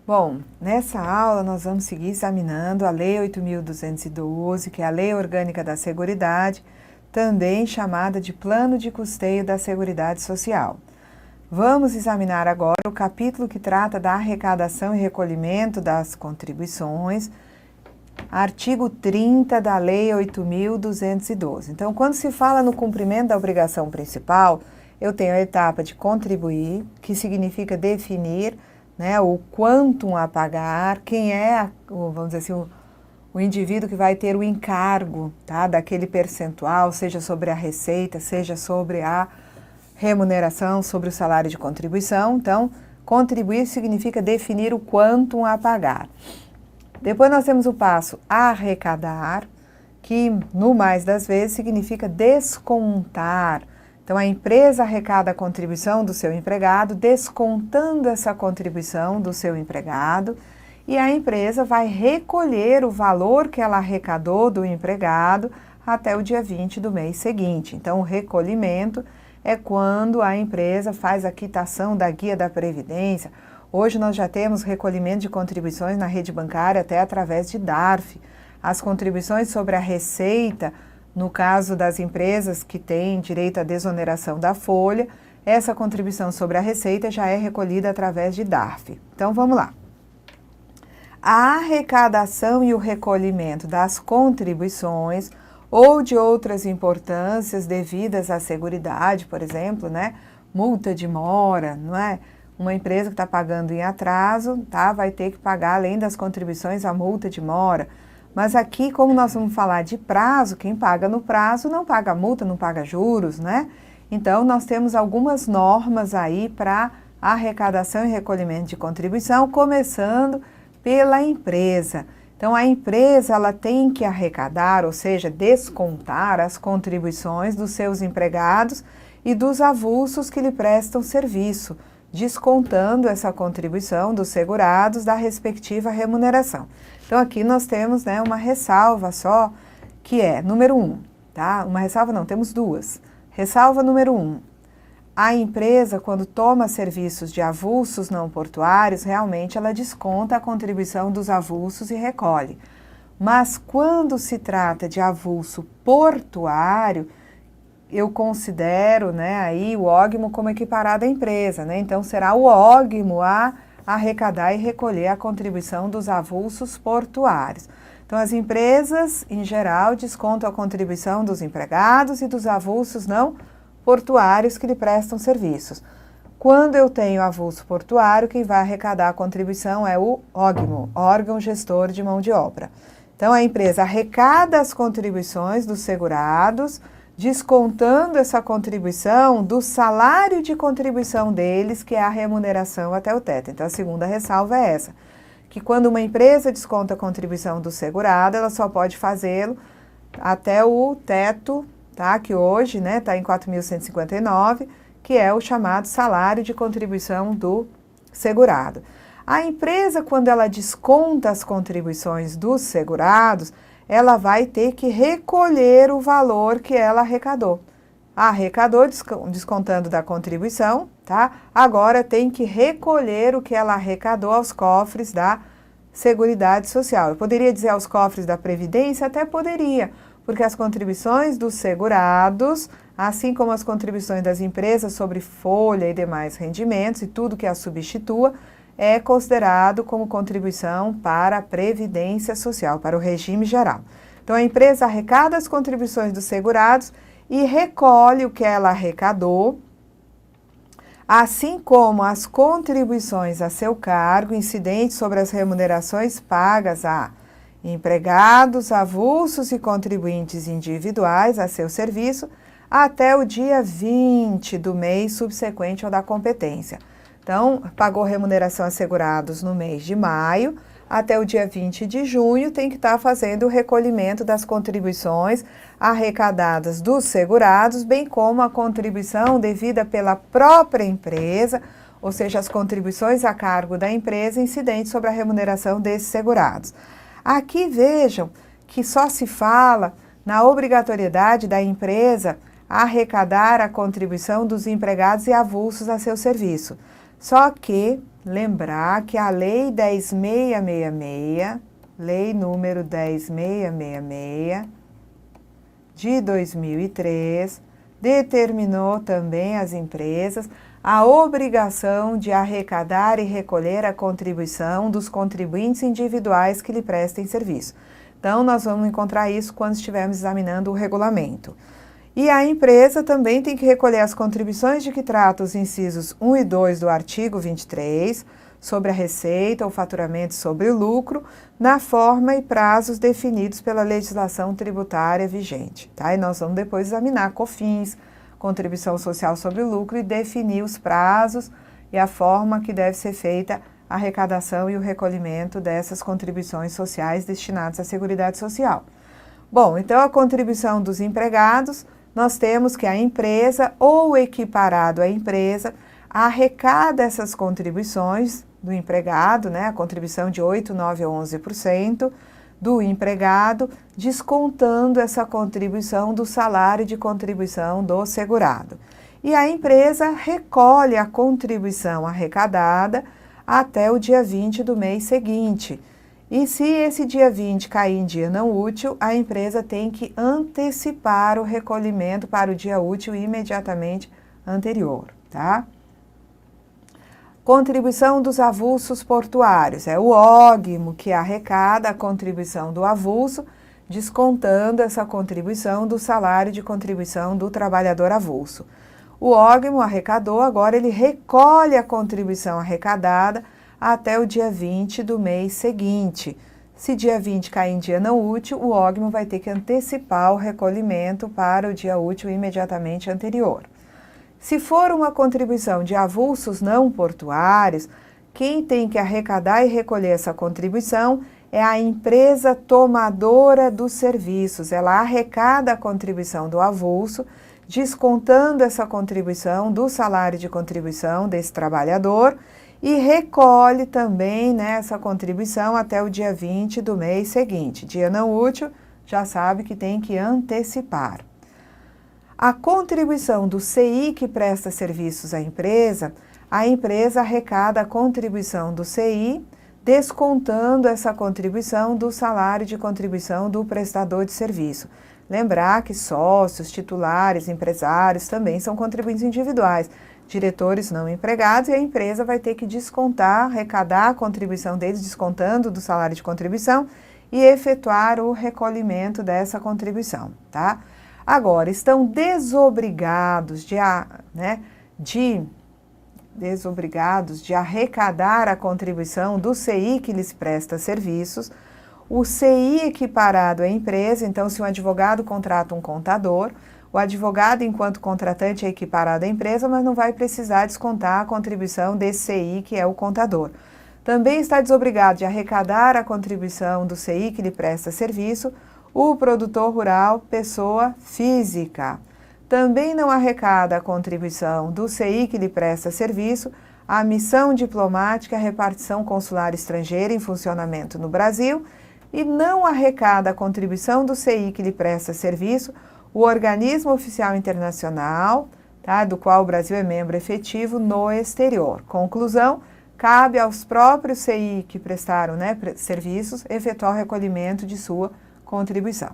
Bom, nessa aula nós vamos seguir examinando a Lei 8.212, que é a Lei Orgânica da Seguridade, também chamada de Plano de Custeio da Seguridade Social. Vamos examinar agora o capítulo que trata da arrecadação e recolhimento das contribuições, artigo 30 da Lei 8.212. Então, quando se fala no cumprimento da obrigação principal, eu tenho a etapa de contribuir, que significa definir, né, o quantum a pagar, quem é, vamos dizer assim, o indivíduo que vai ter o encargo, tá, daquele percentual, seja sobre a receita, seja sobre a remuneração, sobre o salário de contribuição. Então, contribuir significa definir o quantum a pagar. Depois nós temos o passo arrecadar, que no mais das vezes significa descontar. Então, a empresa arrecada a contribuição do seu empregado, descontando essa contribuição do seu empregado, e a empresa vai recolher o valor que ela arrecadou do empregado até o dia 20 do mês seguinte. Então, o recolhimento é quando a empresa faz a quitação da guia da Previdência. Hoje nós já temos recolhimento de contribuições na rede bancária até através de DARF. As contribuições sobre a receita, no caso das empresas que têm direito à desoneração da folha, essa contribuição sobre a receita já é recolhida através de DARF. Então, vamos lá. A arrecadação e o recolhimento das contribuições ou de outras importâncias devidas à seguridade, por exemplo, né? Multa de mora, não é? Uma empresa que está pagando em atraso, tá? Vai ter que pagar, além das contribuições, a multa de mora. Mas aqui, como nós vamos falar de prazo, quem paga no prazo não paga multa, não paga juros, né? Então, nós temos algumas normas aí para arrecadação e recolhimento de contribuição, começando pela empresa. Então, a empresa ela tem que arrecadar, ou seja, descontar as contribuições dos seus empregados e dos avulsos que lhe prestam serviço, descontando essa contribuição dos segurados da respectiva remuneração. Então, aqui nós temos, né, uma ressalva só, que é, número 1, tá? Uma ressalva não, temos duas. Ressalva número 1. A empresa, quando toma serviços de avulsos não portuários, realmente ela desconta a contribuição dos avulsos e recolhe. Mas quando se trata de avulso portuário, eu considero, né, aí o ógmo como equiparado à empresa, né? Então, será o ógmo a arrecadar e recolher a contribuição dos avulsos portuários. Então, as empresas, em geral, descontam a contribuição dos empregados e dos avulsos não portuários que lhe prestam serviços. Quando eu tenho avulso portuário, quem vai arrecadar a contribuição é o ógmo, órgão gestor de mão de obra. Então, a empresa arrecada as contribuições dos segurados, descontando essa contribuição do salário de contribuição deles, que é a remuneração até o teto. Então, a segunda ressalva é essa, que quando uma empresa desconta a contribuição do segurado, ela só pode fazê-lo até o teto, tá? Que hoje, né, está em 4.159, que é o chamado salário de contribuição do segurado. A empresa, quando ela desconta as contribuições dos segurados, ela vai ter que recolher o valor que ela arrecadou. Arrecadou, descontando da contribuição, tá? Agora tem que recolher o que ela arrecadou aos cofres da Seguridade Social. Eu poderia dizer aos cofres da Previdência? Até poderia, porque as contribuições dos segurados, assim como as contribuições das empresas sobre folha e demais rendimentos e tudo que a substitua, é considerado como contribuição para a Previdência Social, para o regime geral. Então, a empresa arrecada as contribuições dos segurados e recolhe o que ela arrecadou, assim como as contribuições a seu cargo incidentes sobre as remunerações pagas a empregados, avulsos e contribuintes individuais a seu serviço até o dia 20 do mês subsequente ao da competência. Então, pagou remuneração a segurados no mês de maio, até o dia 20 de junho tem que estar fazendo o recolhimento das contribuições arrecadadas dos segurados, bem como a contribuição devida pela própria empresa, ou seja, as contribuições a cargo da empresa incidentes sobre a remuneração desses segurados. Aqui vejam que só se fala na obrigatoriedade da empresa arrecadar a contribuição dos empregados e avulsos a seu serviço. Só que lembrar que a Lei 10.666, Lei número 10.666, de 2003, determinou também às empresas a obrigação de arrecadar e recolher a contribuição dos contribuintes individuais que lhe prestem serviço. Então, nós vamos encontrar isso quando estivermos examinando o regulamento. E a empresa também tem que recolher as contribuições de que trata os incisos 1 e 2 do artigo 23, sobre a receita ou faturamento sobre o lucro, na forma e prazos definidos pela legislação tributária vigente. Tá? E nós vamos depois examinar COFINS, contribuição social sobre o lucro, e definir os prazos e a forma que deve ser feita a arrecadação e o recolhimento dessas contribuições sociais destinadas à Seguridade Social. Bom, então a contribuição dos empregados, nós temos que a empresa ou equiparado à empresa arrecada essas contribuições do empregado, né, a contribuição de 8, 9 ou 11% do empregado, descontando essa contribuição do salário de contribuição do segurado. E a empresa recolhe a contribuição arrecadada até o dia 20 do mês seguinte. E se esse dia 20 cair em dia não útil, a empresa tem que antecipar o recolhimento para o dia útil imediatamente anterior, tá? Contribuição dos avulsos portuários. É o ógmo que arrecada a contribuição do avulso, descontando essa contribuição do salário de contribuição do trabalhador avulso. O ógmo arrecadou, agora ele recolhe a contribuição arrecadada até o dia 20 do mês seguinte. Se dia 20 cair em dia não útil, o ógmo vai ter que antecipar o recolhimento para o dia útil imediatamente anterior. Se for uma contribuição de avulsos não portuários, quem tem que arrecadar e recolher essa contribuição é a empresa tomadora dos serviços. Ela arrecada a contribuição do avulso, descontando essa contribuição do salário de contribuição desse trabalhador, e recolhe também, né, essa contribuição até o dia 20 do mês seguinte. Dia não útil, já sabe que tem que antecipar. A contribuição do CI que presta serviços à empresa, a empresa arrecada a contribuição do CI, descontando essa contribuição do salário de contribuição do prestador de serviço. Lembrar que sócios, titulares, empresários também são contribuintes individuais, diretores não empregados, e a empresa vai ter que descontar, arrecadar a contribuição deles, descontando do salário de contribuição, e efetuar o recolhimento dessa contribuição, tá? Agora, estão desobrigados de arrecadar a contribuição do CI que lhes presta serviços, o CI equiparado à empresa. Então, se um advogado contrata um contador, o advogado, enquanto contratante, é equiparado à empresa, mas não vai precisar descontar a contribuição desse CI, que é o contador. Também está desobrigado de arrecadar a contribuição do CI que lhe presta serviço o produtor rural, pessoa física. Também não arrecada a contribuição do CI que lhe presta serviço a missão diplomática e a repartição consular estrangeira em funcionamento no Brasil, e não arrecada a contribuição do CI que lhe presta serviço o organismo oficial internacional, tá, do qual o Brasil é membro efetivo no exterior. Conclusão, cabe aos próprios CI que prestaram, né, serviços efetuar o recolhimento de sua contribuição.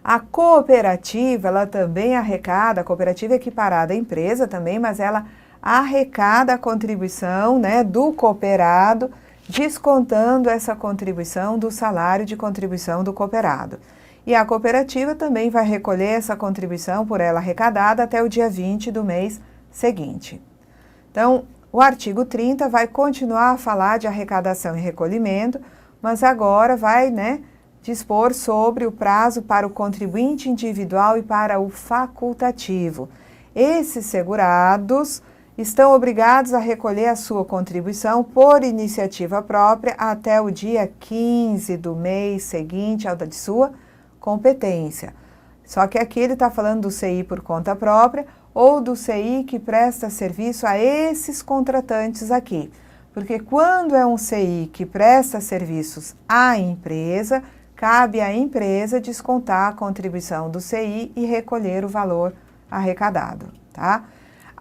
A cooperativa, ela também arrecada, a cooperativa é equiparada à empresa também, mas ela arrecada a contribuição, né, do cooperado, descontando essa contribuição do salário de contribuição do cooperado. E a cooperativa também vai recolher essa contribuição por ela arrecadada até o dia 20 do mês seguinte. Então, o artigo 30 vai continuar a falar de arrecadação e recolhimento, mas agora vai, né, dispor sobre o prazo para o contribuinte individual e para o facultativo. Esses segurados estão obrigados a recolher a sua contribuição por iniciativa própria até o dia 15 do mês seguinte ao de sua competência. Só que aqui ele está falando do CI por conta própria ou do CI que presta serviço a esses contratantes aqui. Porque quando é um CI que presta serviços à empresa, cabe à empresa descontar a contribuição do CI e recolher o valor arrecadado, tá?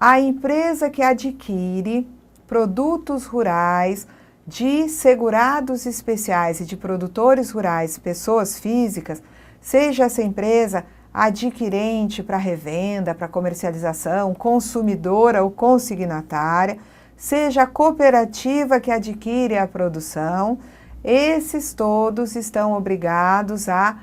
A empresa que adquire produtos rurais de segurados especiais e de produtores rurais, pessoas físicas, seja essa empresa adquirente para revenda, para comercialização, consumidora ou consignatária, seja a cooperativa que adquire a produção, esses todos estão obrigados a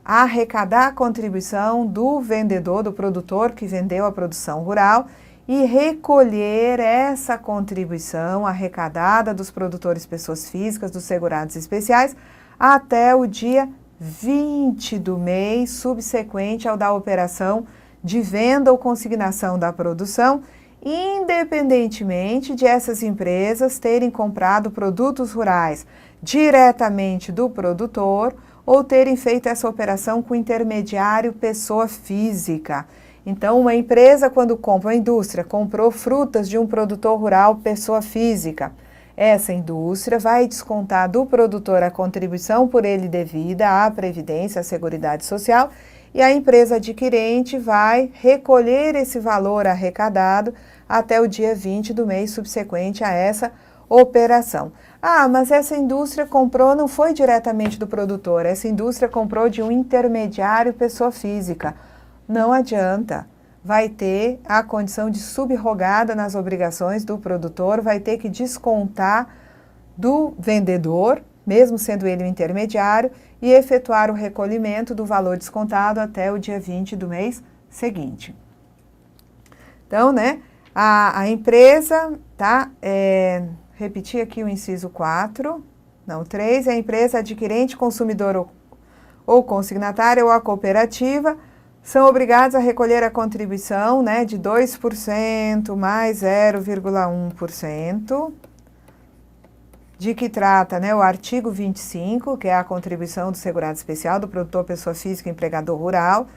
arrecadar a contribuição do vendedor, do produtor que vendeu a produção rural e recolher essa contribuição arrecadada dos produtores pessoas físicas, dos segurados especiais, até o dia 20 do mês subsequente ao da operação de venda ou consignação da produção, independentemente de essas empresas terem comprado produtos rurais diretamente do produtor ou terem feito essa operação com intermediário pessoa física. Então, uma empresa, quando compra, uma indústria, comprou frutas de um produtor rural pessoa física, essa indústria vai descontar do produtor a contribuição por ele devida à Previdência, à Seguridade Social, e a empresa adquirente vai recolher esse valor arrecadado até o dia 20 do mês subsequente a essa operação. Ah, mas essa indústria comprou, não foi diretamente do produtor, essa indústria comprou de um intermediário pessoa física. Não adianta. Vai ter a condição de subrogada nas obrigações do produtor, vai ter que descontar do vendedor, mesmo sendo ele o intermediário, e efetuar o recolhimento do valor descontado até o dia 20 do mês seguinte. Então, né, a empresa, tá, repetir aqui o inciso 4, não, 3, a empresa adquirente, consumidor ou consignatária ou a cooperativa, são obrigados a recolher a contribuição, né, de 2% mais 0,1%, de que trata, né, o artigo 25, que é a contribuição do segurado especial do produtor, pessoa física e empregador rural,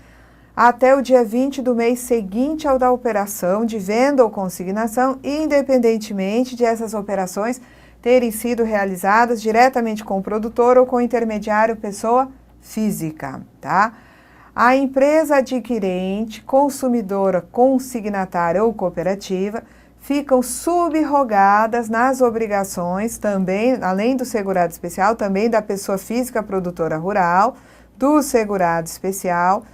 até o dia 20 do mês seguinte ao da operação de venda ou consignação, independentemente de essas operações terem sido realizadas diretamente com o produtor ou com o intermediário pessoa física, tá? A empresa adquirente, consumidora, consignatária ou cooperativa ficam subrogadas nas obrigações também, além do segurado especial, também da pessoa física produtora rural, do segurado especial,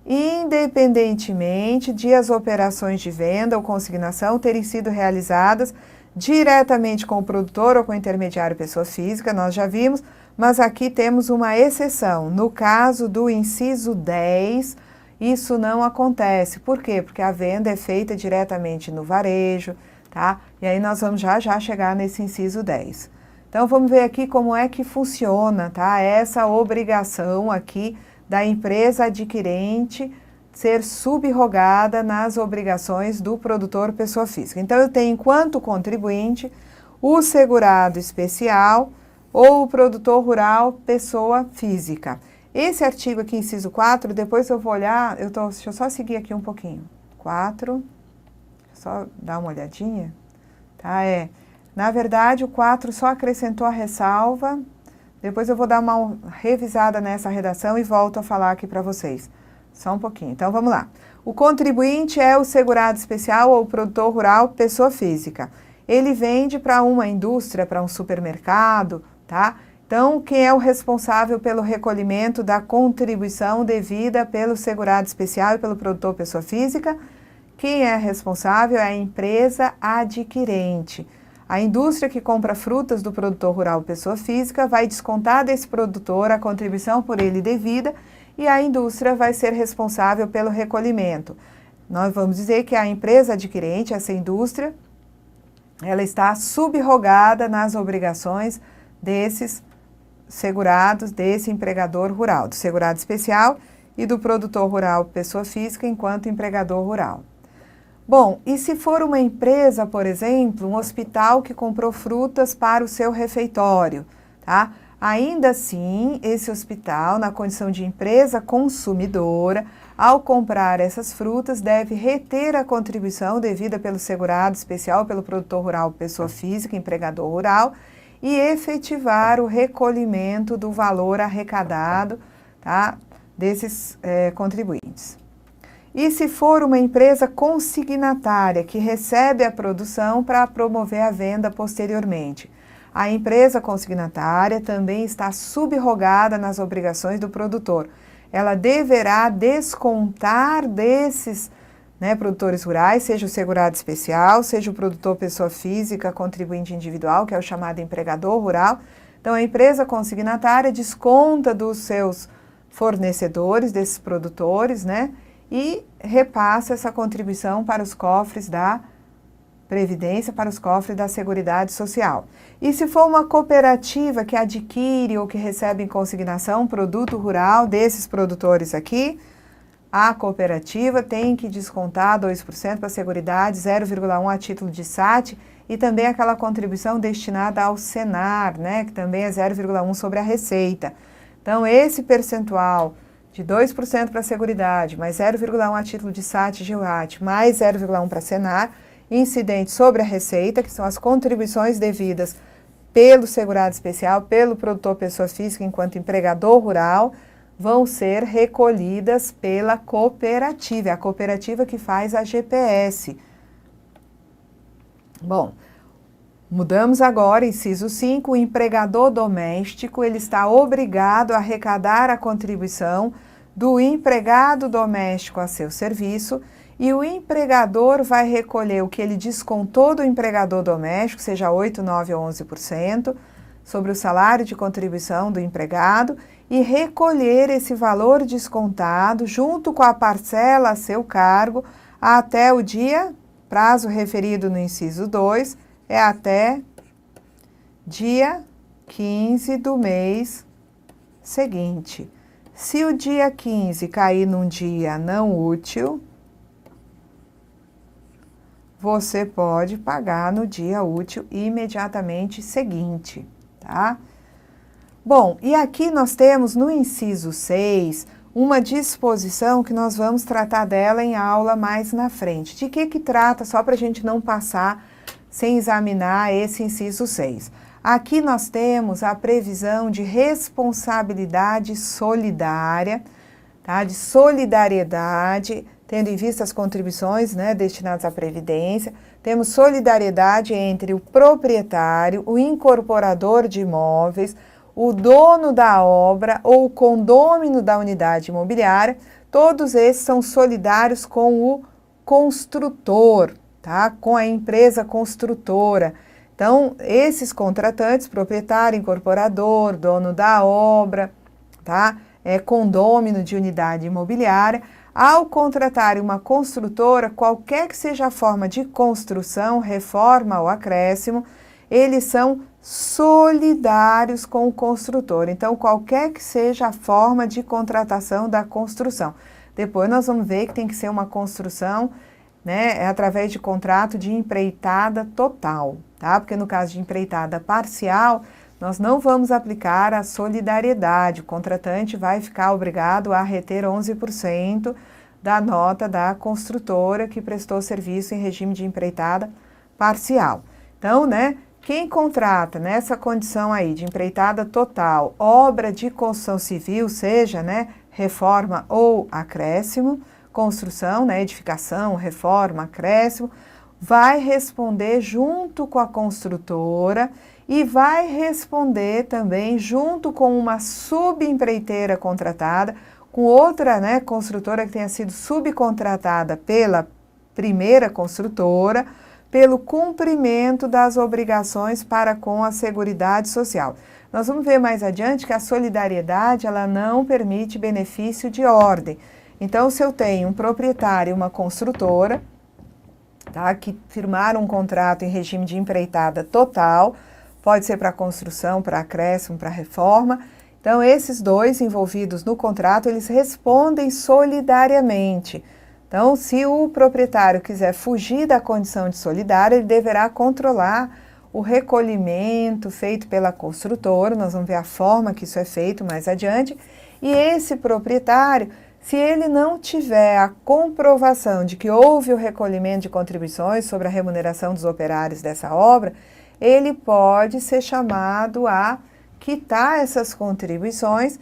independentemente de as operações de venda ou consignação terem sido realizadas diretamente com o produtor ou com o intermediário pessoa física, nós já vimos, mas aqui temos uma exceção. No caso do inciso 10, isso não acontece. Por quê? Porque a venda é feita diretamente no varejo, tá? E aí nós vamos já chegar nesse inciso 10. Então, vamos ver aqui como é que funciona, tá? Essa obrigação aqui da empresa adquirente ser subrogada nas obrigações do produtor pessoa física. Então, eu tenho enquanto contribuinte o segurado especial ou o produtor rural pessoa física. Esse artigo aqui, inciso 4, depois eu vou olhar, deixa eu só seguir aqui um pouquinho. 4, só dar uma olhadinha, tá? Na verdade, o 4 só acrescentou a ressalva, depois eu vou dar uma revisada nessa redação e volto a falar aqui para vocês. Só um pouquinho. Então, vamos lá. O contribuinte é o segurado especial ou o produtor rural pessoa física. Ele vende para uma indústria, para um supermercado, tá? Então, quem é o responsável pelo recolhimento da contribuição devida pelo segurado especial e pelo produtor pessoa física? Quem é responsável é a empresa adquirente. A indústria que compra frutas do produtor rural pessoa física vai descontar desse produtor a contribuição por ele devida e a indústria vai ser responsável pelo recolhimento. Nós vamos dizer que a empresa adquirente, essa indústria, ela está subrogada nas obrigações desses segurados, desse empregador rural, do segurado especial e do produtor rural pessoa física enquanto empregador rural. Bom, e se for uma empresa, por exemplo, um hospital que comprou frutas para o seu refeitório, tá? Ainda assim, esse hospital, na condição de empresa consumidora, ao comprar essas frutas, deve reter a contribuição devida pelo segurado especial, pelo produtor rural pessoa física, empregador rural, e efetivar o recolhimento do valor arrecadado, tá, desses contribuintes. E se for uma empresa consignatária que recebe a produção para promover a venda posteriormente, a empresa consignatária também está subrogada nas obrigações do produtor. Ela deverá descontar desses produtores rurais, seja o segurado especial, seja o produtor pessoa física, contribuinte individual, que é o chamado empregador rural. Então, a empresa consignatária desconta dos seus fornecedores, desses produtores, e repassa essa contribuição para os cofres da Previdência, para os cofres da Seguridade Social. E se for uma cooperativa que adquire ou que recebe em consignação produto rural desses produtores aqui, a cooperativa tem que descontar 2% para a Seguridade, 0,1% a título de SAT e também aquela contribuição destinada ao Senar, que também é 0,1% sobre a receita. Então, esse percentual de 2% para a Seguridade, mais 0,1% a título de SAT e GEUAT, mais 0,1% para a Senar, incidente sobre a receita, que são as contribuições devidas pelo segurado especial, pelo produtor pessoa física enquanto empregador rural, vão ser recolhidas pela cooperativa. É a cooperativa que faz a GPS. Bom, mudamos agora, inciso 5, o empregador doméstico, ele está obrigado a arrecadar a contribuição do empregado doméstico a seu serviço e o empregador vai recolher o que ele descontou do empregador doméstico, seja 8%, 9% ou 11%, sobre o salário de contribuição do empregado e recolher esse valor descontado junto com a parcela a seu cargo até o dia, prazo referido no inciso 2, é até dia 15 do mês seguinte. Se o dia 15 cair num dia não útil, você pode pagar no dia útil imediatamente seguinte, tá? Bom, e aqui nós temos no inciso 6 uma disposição que nós vamos tratar dela em aula mais na frente. De que trata, só para a gente não passar sem examinar esse inciso 6. Aqui nós temos a previsão de responsabilidade solidária, tá? De solidariedade, tendo em vista as contribuições destinadas à Previdência. Temos solidariedade entre o proprietário, o incorporador de imóveis, o dono da obra ou o condômino da unidade imobiliária. Todos esses são solidários com o construtor, tá? Com a empresa construtora. Então, esses contratantes, proprietário, incorporador, dono da obra, tá? Condômino de unidade imobiliária, ao contratar uma construtora, qualquer que seja a forma de construção, reforma ou acréscimo, eles são solidários com o construtor. Então, qualquer que seja a forma de contratação da construção. Depois nós vamos ver que tem que ser uma construção através de contrato de empreitada total, tá? Porque no caso de empreitada parcial, nós não vamos aplicar a solidariedade. O contratante vai ficar obrigado a reter 11% da nota da construtora que prestou serviço em regime de empreitada parcial. Então, quem contrata nessa condição aí de empreitada total, obra de construção civil, seja, reforma ou acréscimo, construção, edificação, reforma, acréscimo, vai responder junto com a construtora e vai responder também junto com uma subempreiteira contratada, com outra construtora que tenha sido subcontratada pela primeira construtora, pelo cumprimento das obrigações para com a Seguridade Social. Nós vamos ver mais adiante que a solidariedade ela não permite benefício de ordem. Então, se eu tenho um proprietário e uma construtora, tá, que firmaram um contrato em regime de empreitada total, pode ser para construção, para acréscimo, para reforma. Então, esses dois envolvidos no contrato, eles respondem solidariamente. Então, se o proprietário quiser fugir da condição de solidário, ele deverá controlar o recolhimento feito pela construtora. Nós vamos ver a forma que isso é feito mais adiante. E esse proprietário, se ele não tiver a comprovação de que houve o recolhimento de contribuições sobre a remuneração dos operários dessa obra, ele pode ser chamado a quitar essas contribuições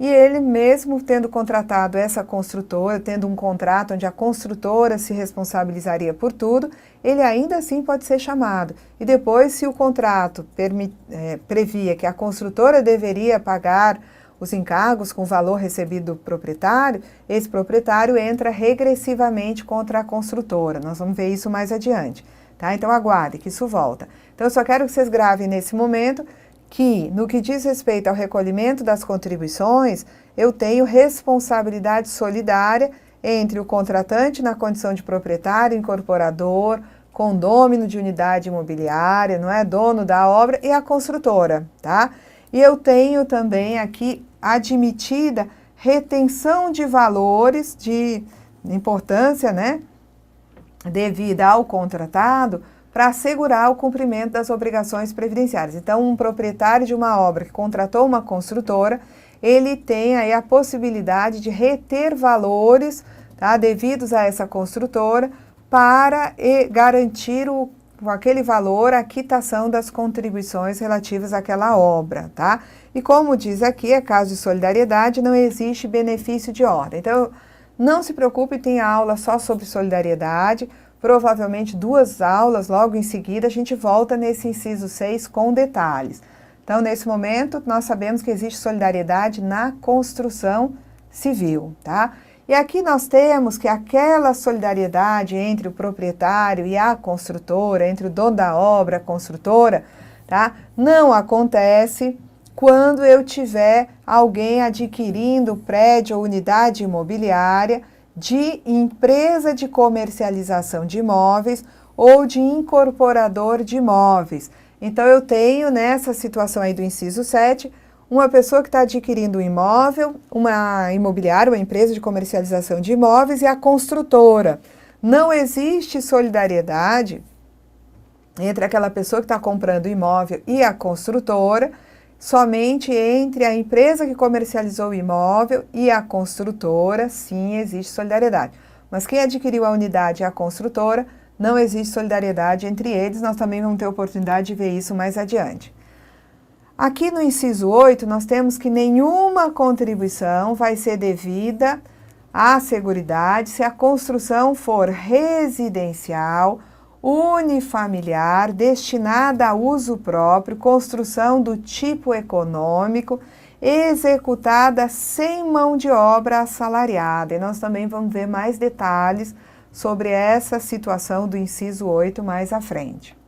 e ele mesmo tendo contratado essa construtora, tendo um contrato onde a construtora se responsabilizaria por tudo, ele ainda assim pode ser chamado. E depois, se o contrato previa que a construtora deveria pagar os encargos com o valor recebido do proprietário, esse proprietário entra regressivamente contra a construtora. Nós vamos ver isso mais adiante, tá? Então aguarde que isso volta. Então eu só quero que vocês gravem nesse momento que, no que diz respeito ao recolhimento das contribuições, eu tenho responsabilidade solidária entre o contratante na condição de proprietário, incorporador, condômino de unidade imobiliária, não é? Dono da obra, e a construtora, tá? E eu tenho também aqui admitida retenção de valores de importância, né, devida ao contratado, para assegurar o cumprimento das obrigações previdenciárias. Então, um proprietário de uma obra que contratou uma construtora, ele tem aí a possibilidade de reter valores, tá, devidos a essa construtora, para garantir com aquele valor a quitação das contribuições relativas àquela obra, tá? E como diz aqui, é caso de solidariedade, não existe benefício de ordem. Então, não se preocupe, tem aula só sobre solidariedade, provavelmente 2 aulas, logo em seguida a gente volta nesse inciso 6 com detalhes. Então, nesse momento, nós sabemos que existe solidariedade na construção civil, tá? E aqui nós temos que aquela solidariedade entre o proprietário e a construtora, entre o dono da obra, a construtora, tá? Não acontece quando eu tiver alguém adquirindo prédio ou unidade imobiliária de empresa de comercialização de imóveis ou de incorporador de imóveis. Então, eu tenho nessa situação aí do inciso 7, uma pessoa que está adquirindo um imóvel, uma imobiliária, uma empresa de comercialização de imóveis e a construtora. Não existe solidariedade entre aquela pessoa que está comprando o imóvel e a construtora, somente entre a empresa que comercializou o imóvel e a construtora, sim, existe solidariedade. Mas quem adquiriu a unidade e a construtora, não existe solidariedade entre eles. Nós também vamos ter oportunidade de ver isso mais adiante. Aqui no inciso 8, nós temos que nenhuma contribuição vai ser devida à Seguridade se a construção for residencial, unifamiliar, destinada a uso próprio, construção do tipo econômico, executada sem mão de obra assalariada. E nós também vamos ver mais detalhes sobre essa situação do inciso 8 mais à frente.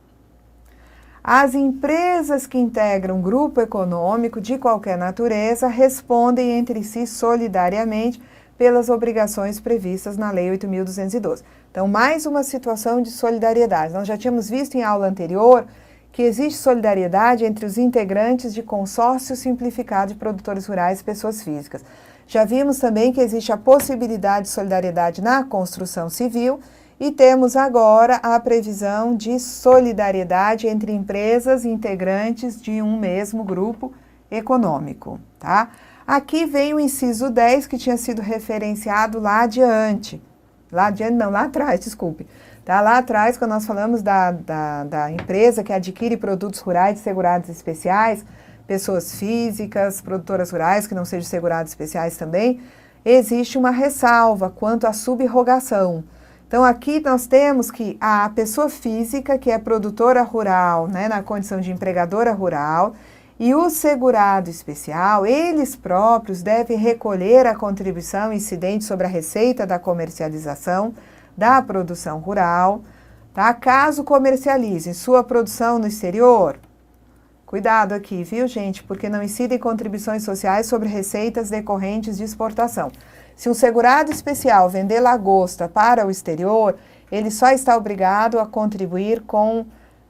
As empresas que integram grupo econômico de qualquer natureza respondem entre si solidariamente pelas obrigações previstas na Lei 8.212. Então, mais uma situação de solidariedade. Nós já tínhamos visto em aula anterior que existe solidariedade entre os integrantes de consórcio simplificado de produtores rurais e pessoas físicas. Já vimos também que existe a possibilidade de solidariedade na construção civil e temos agora a previsão de solidariedade entre empresas integrantes de um mesmo grupo econômico, tá? Aqui vem o inciso 10 que tinha sido referenciado lá adiante. Lá atrás, desculpe. Tá? Lá atrás, quando nós falamos da empresa que adquire produtos rurais segurados especiais, pessoas físicas, produtoras rurais que não sejam segurados especiais também, existe uma ressalva quanto à subrogação. Então, aqui nós temos que a pessoa física, que é produtora rural, né, na condição de empregadora rural, e o segurado especial, eles próprios devem recolher a contribuição incidente sobre a receita da comercialização da produção rural, tá? Caso comercializem sua produção no exterior, cuidado aqui, viu, gente? Porque não incidem contribuições sociais sobre receitas decorrentes de exportação. Se um segurado especial vender lagosta para o exterior, ele só está obrigado a contribuir com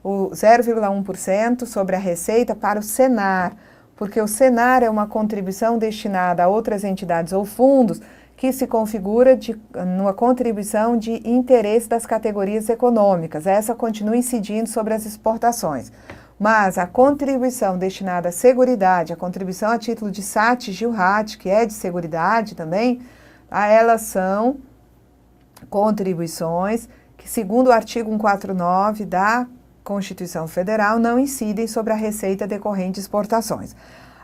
o 0,1% sobre a receita para o Senar, porque o Senar é uma contribuição destinada a outras entidades ou fundos que se configura numa contribuição de interesse das categorias econômicas. Essa continua incidindo sobre as exportações. Mas a contribuição destinada à Seguridade, a contribuição a título de SAT e GILRAT, que é de Seguridade também, elas são contribuições que, segundo o artigo 149 da Constituição Federal, não incidem sobre a receita decorrente de exportações.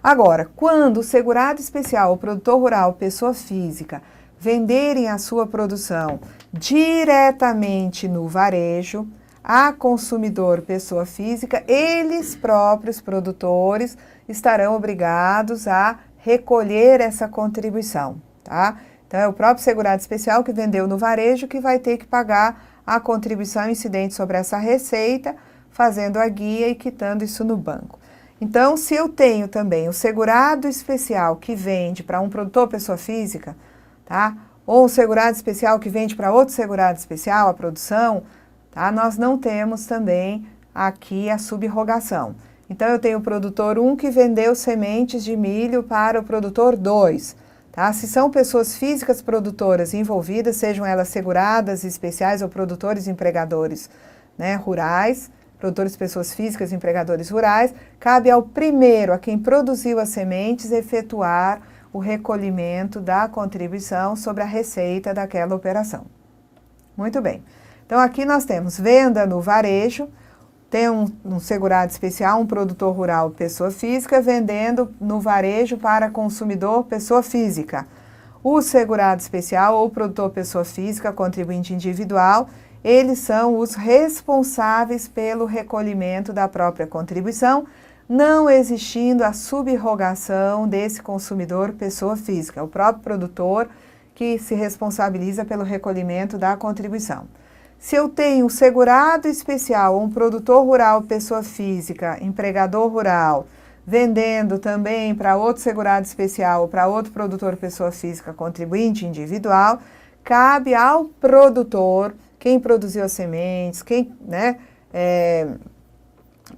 Agora, quando o segurado especial, o produtor rural, pessoa física, venderem a sua produção diretamente no varejo, a consumidor, pessoa física, eles próprios, produtores, estarão obrigados a recolher essa contribuição, tá? Então, é o próprio segurado especial que vendeu no varejo que vai ter que pagar a contribuição incidente sobre essa receita, fazendo a guia e quitando isso no banco. Então, se eu tenho também o segurado especial que vende para um produtor pessoa física, tá? Ou o segurado especial que vende para outro segurado especial, a produção, tá? Nós não temos também aqui a subrogação. Então, eu tenho o produtor 1 que vendeu sementes de milho para o produtor 2, tá? Se são pessoas físicas produtoras envolvidas, sejam elas seguradas especiais ou produtores empregadores, né, rurais, produtores, pessoas físicas, empregadores rurais, cabe ao primeiro, a quem produziu as sementes, efetuar o recolhimento da contribuição sobre a receita daquela operação. Muito bem. Então, aqui nós temos venda no varejo, tem um segurado especial, um produtor rural, pessoa física, vendendo no varejo para consumidor, pessoa física. O segurado especial ou produtor, pessoa física, contribuinte individual, eles são os responsáveis pelo recolhimento da própria contribuição, não existindo a subrogação desse consumidor pessoa física, o próprio produtor que se responsabiliza pelo recolhimento da contribuição. Se eu tenho um segurado especial, um produtor rural pessoa física, empregador rural, vendendo também para outro segurado especial ou para outro produtor pessoa física, contribuinte individual, cabe ao produtor, quem produziu as sementes, quem, né,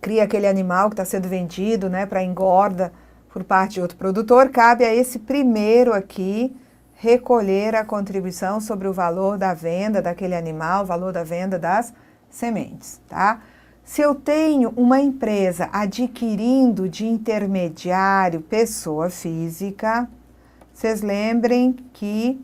cria aquele animal que está sendo vendido, né, para engorda por parte de outro produtor, cabe a esse primeiro aqui recolher a contribuição sobre o valor da venda daquele animal, o valor da venda das sementes, tá? Se eu tenho uma empresa adquirindo de intermediário pessoa física, vocês lembrem que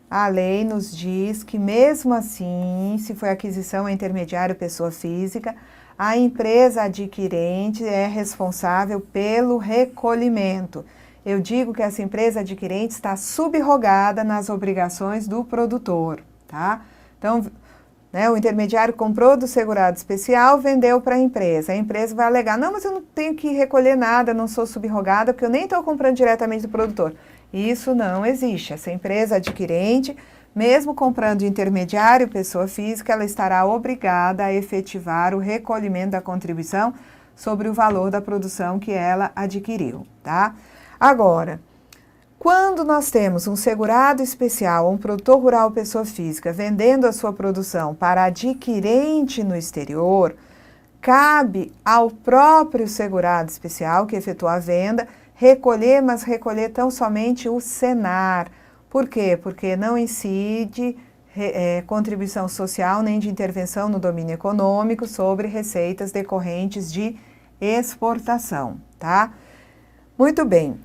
a lei nos diz que mesmo assim, se foi aquisição a intermediário pessoa física, a empresa adquirente é responsável pelo recolhimento. Eu digo que essa empresa adquirente está subrogada nas obrigações do produtor, tá? Então, né, o intermediário comprou do segurado especial, vendeu para a empresa vai alegar, não, mas eu não tenho que recolher nada, não sou subrogada, porque eu nem estou comprando diretamente do produtor. Isso não existe. Essa empresa adquirente, mesmo comprando de intermediário, pessoa física, ela estará obrigada a efetivar o recolhimento da contribuição sobre o valor da produção que ela adquiriu, tá? Agora, quando nós temos um segurado especial, um produtor rural pessoa física, vendendo a sua produção para adquirente no exterior, cabe ao próprio segurado especial que efetuou a venda recolher, mas recolher tão somente o Senar. Por quê? Porque não incide contribuição social nem de intervenção no domínio econômico sobre receitas decorrentes de exportação, tá? Muito bem.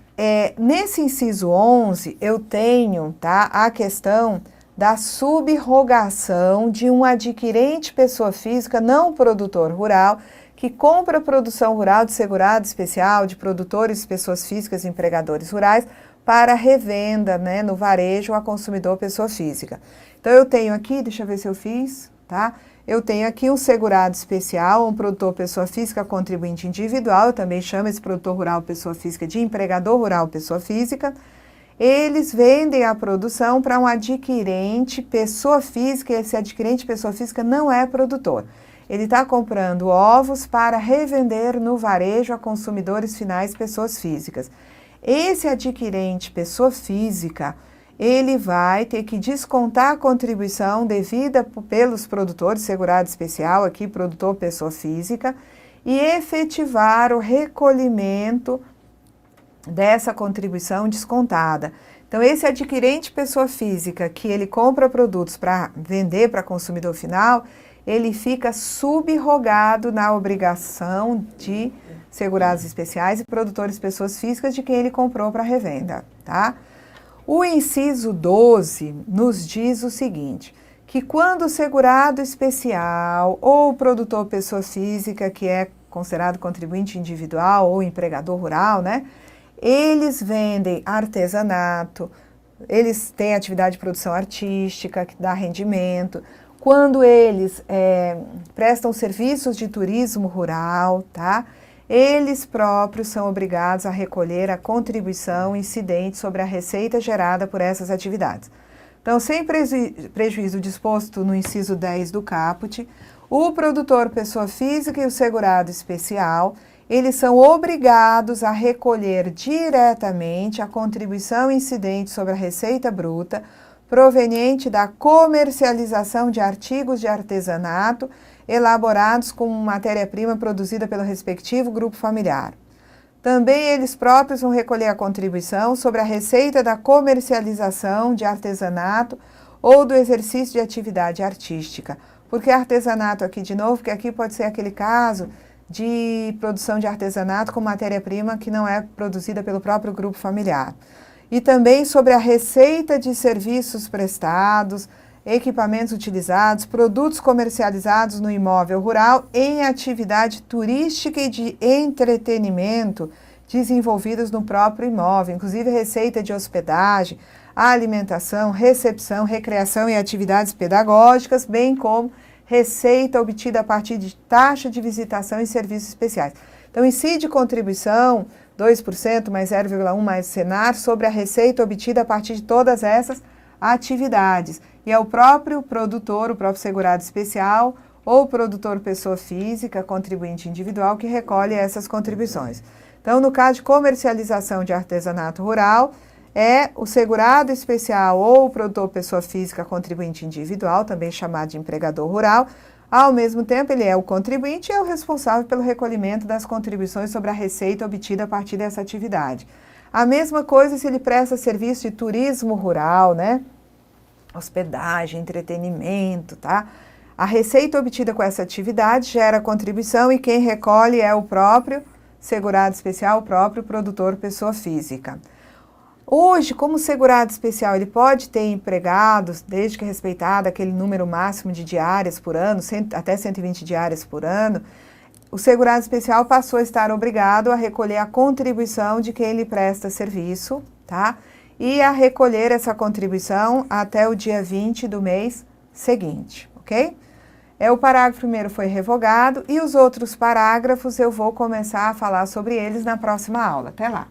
Nesse inciso 11, eu tenho, tá, a questão da subrogação de um adquirente pessoa física não produtor rural que compra produção rural de segurado especial de produtores, pessoas físicas e empregadores rurais para revenda, né, no varejo a consumidor pessoa física. Então, eu tenho aqui, deixa eu ver se eu fiz, tá? Eu tenho aqui um segurado especial, um produtor pessoa física contribuinte individual, eu também chamo esse produtor rural pessoa física de empregador rural pessoa física. Eles vendem a produção para um adquirente pessoa física, e esse adquirente pessoa física não é produtor. Ele está comprando ovos para revender no varejo a consumidores finais pessoas físicas. Esse adquirente pessoa física, ele vai ter que descontar a contribuição devida pelos produtores, segurado especial, aqui produtor pessoa física, e efetivar o recolhimento dessa contribuição descontada. Então, esse adquirente pessoa física que ele compra produtos para vender para consumidor final, ele fica subrogado na obrigação de segurados especiais e produtores pessoas físicas de quem ele comprou para revenda, tá? O inciso 12 nos diz o seguinte, que quando o segurado especial ou o produtor pessoa física, que é considerado contribuinte individual ou empregador rural, né? eles vendem artesanato, eles têm atividade de produção artística, que dá rendimento. Quando eles prestam serviços de turismo rural, tá? Eles próprios são obrigados a recolher a contribuição incidente sobre a receita gerada por essas atividades. Então, sem prejuízo disposto no inciso 10 do caput, o produtor pessoa física e o segurado especial, eles são obrigados a recolher diretamente a contribuição incidente sobre a receita bruta proveniente da comercialização de artigos de artesanato elaborados com matéria-prima produzida pelo respectivo grupo familiar. Também eles próprios vão recolher a contribuição sobre a receita da comercialização de artesanato ou do exercício de atividade artística. Por que artesanato aqui de novo? Porque aqui pode ser aquele caso de produção de artesanato com matéria-prima que não é produzida pelo próprio grupo familiar. E também sobre a receita de serviços prestados, equipamentos utilizados, produtos comercializados no imóvel rural em atividade turística e de entretenimento desenvolvidas no próprio imóvel, inclusive receita de hospedagem, alimentação, recepção, recreação e atividades pedagógicas, bem como receita obtida a partir de taxa de visitação e serviços especiais. Então, incide contribuição 2% mais 0,1 mais Senar sobre a receita obtida a partir de todas essas atividades. E é o próprio produtor, o próprio segurado especial ou produtor pessoa física, contribuinte individual, que recolhe essas contribuições. Então, no caso de comercialização de artesanato rural, é o segurado especial ou o produtor pessoa física, contribuinte individual, também chamado de empregador rural. Ao mesmo tempo, ele é o contribuinte e é o responsável pelo recolhimento das contribuições sobre a receita obtida a partir dessa atividade. A mesma coisa se ele presta serviço de turismo rural, né? Hospedagem, entretenimento, tá? A receita obtida com essa atividade gera contribuição e quem recolhe é o próprio segurado especial, o próprio produtor pessoa física. Hoje, como segurado especial, ele pode ter empregados, desde que respeitado aquele número máximo de diárias por ano, até 120 diárias por ano, o segurado especial passou a estar obrigado a recolher a contribuição de quem lhe presta serviço, tá? E a recolher essa contribuição até o dia 20 do mês seguinte, ok? O parágrafo primeiro foi revogado e os outros parágrafos eu vou começar a falar sobre eles na próxima aula. Até lá!